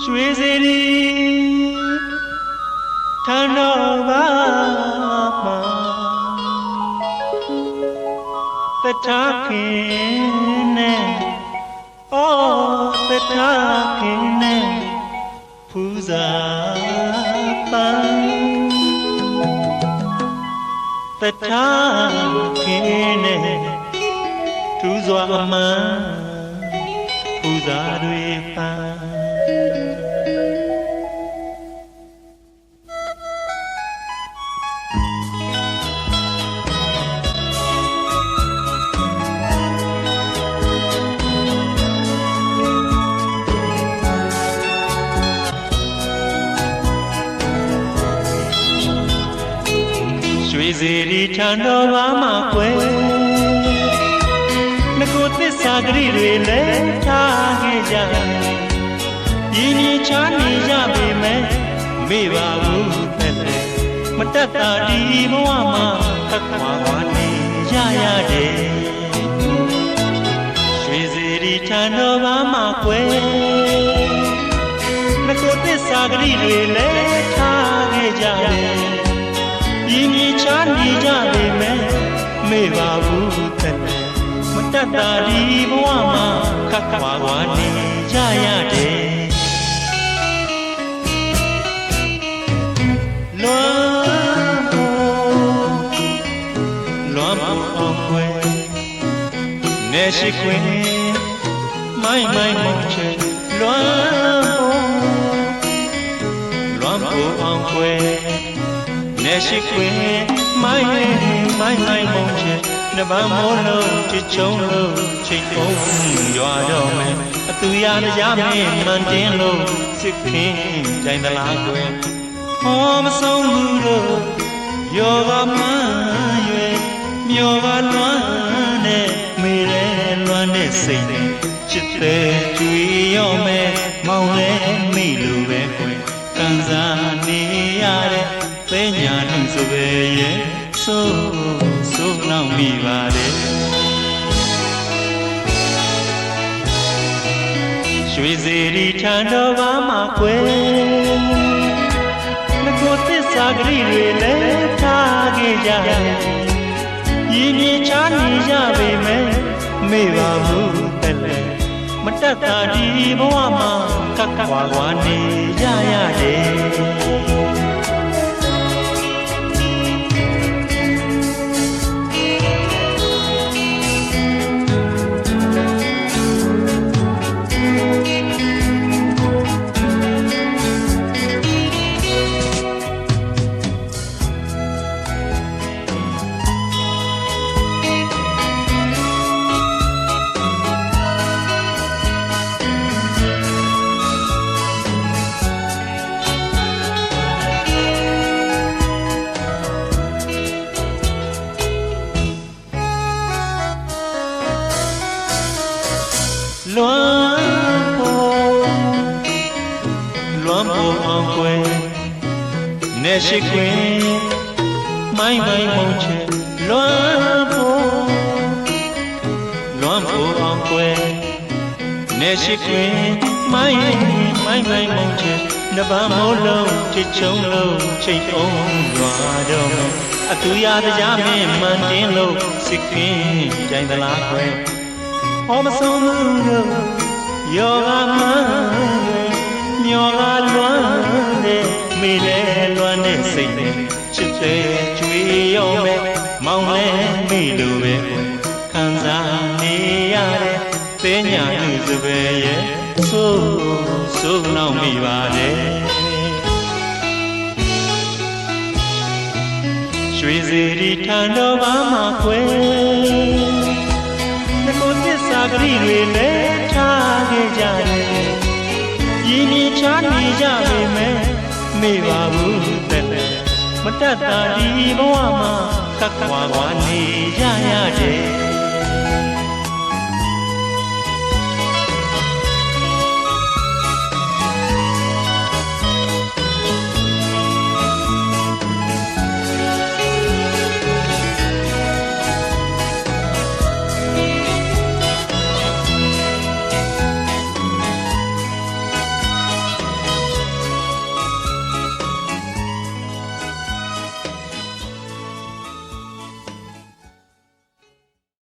ရွှေစေရီထန်တော်ဘာမှာတထားခင်နဲ့အော်တထားခင်နဲ့ဖူးစာပန်းတထားခင်နဲ့ထူးစွာအမှန်ဖူးစာတွေပန်းရွှေစေရီထန်တော်ဘာမှာကွယ်ငကိုသစ္စာဂရိတွေလည်းထားခဲ့ကြရင်းနှီးချမ်းနေကြပေမဲ့မေ့ပါဘူးတဲ့မတတ်တာဒီဘဝမှာခက်ခွာခွာနေကြရတယ်ရွှေစေရီထန်တော်ဘာမှာကွယ်ငကိုသစ္စာဂရိတွေလည်းထားခဲ့ကြရင်းနှီးချမ်းနေကြပေမဲ့မေ့ပါဘူးတဲ့မတတ်တာဒီဘဝမှာခက်ခွာခွာနေကြရတယ်လွမ်းအောင်ခွေနေရှိခွေမိုင်းမိုင်းမုံချေလွမ်းအောင်ခွေနေရှိခွေမိုင်းမိုင်းမုံချေနဗမောလုံးချစ်ချုံလို့ချိတ်ပုံရွာတော့မယ်အသူရတရားမင်းမှန်တင်းလို့စစ်ခင်းကြိုင်သလားကွယ်ဟောမဆုံးဘူးလို့ယောဂမှန်ရွယ်မျောကလွမ်းနဲ့မေလဲလွမ်းတဲ့စိတ်နဲ့ချစ်တဲ့ကြွေရောမယ်မောင်လဲမိလိုပဲကွယ်ခံစားနေရတဲ့သိညာနှုတ်ဆိုပဲရဲ့ဆိုးနှောင်းမိပါတယ်ရွှေစေရီထန်တော်ဘာမှာကွယ်ငကိုသစ္စာဂရိတွေလည်းထားခဲ့ကြရင်းနှီးချမ်းနေကြပေမဲ့မေ့ပါဘူးတဲ့မတတ်တာဒီဘဝမှာခက်ခွာခွာနေကြရတယ်လွမ်းဖို့အောင်ကွယ်နေရှိခွေမိုင်းမုံချေလွမ်းဖို့အောင်ကွယ်နေရှိခွေမိုင်းမုံချေနဗမောလုံးချစ်ချုံလို့ချိတ်အောင်ရွာတော့မယ်အသူရတရားမင်းမှန်တင်းလို့စစ်ခင်းကြိုင်သလားကွယ်ဟောမဆုံးဘူးလို့ယောဂမှန်မျောကလွမ်းတဲ့မေလဲလွမ်းတဲ့စိတ်နဲ့ချစ်တဲ့ကြွေရောမဲ့မောင်လဲမိလိုပဲခံစားနေရတဲ့သိညာနှုတ်စပယ်ရဲ့ဆိုးနှောင်းမိပါတယ်ရွှေစေရီထန်တော်ဘာမှာကွယ်ငကိုသစ္စာဂရိတွေလည်းထားခဲ့ကြတယ်ရင်းနှီးချမ်းနေကြပေမဲ့မေ့ပါဘူးတဲ့မတတ်တာဒီဘဝမှာခက်ခွာခွာနေကြရတယ်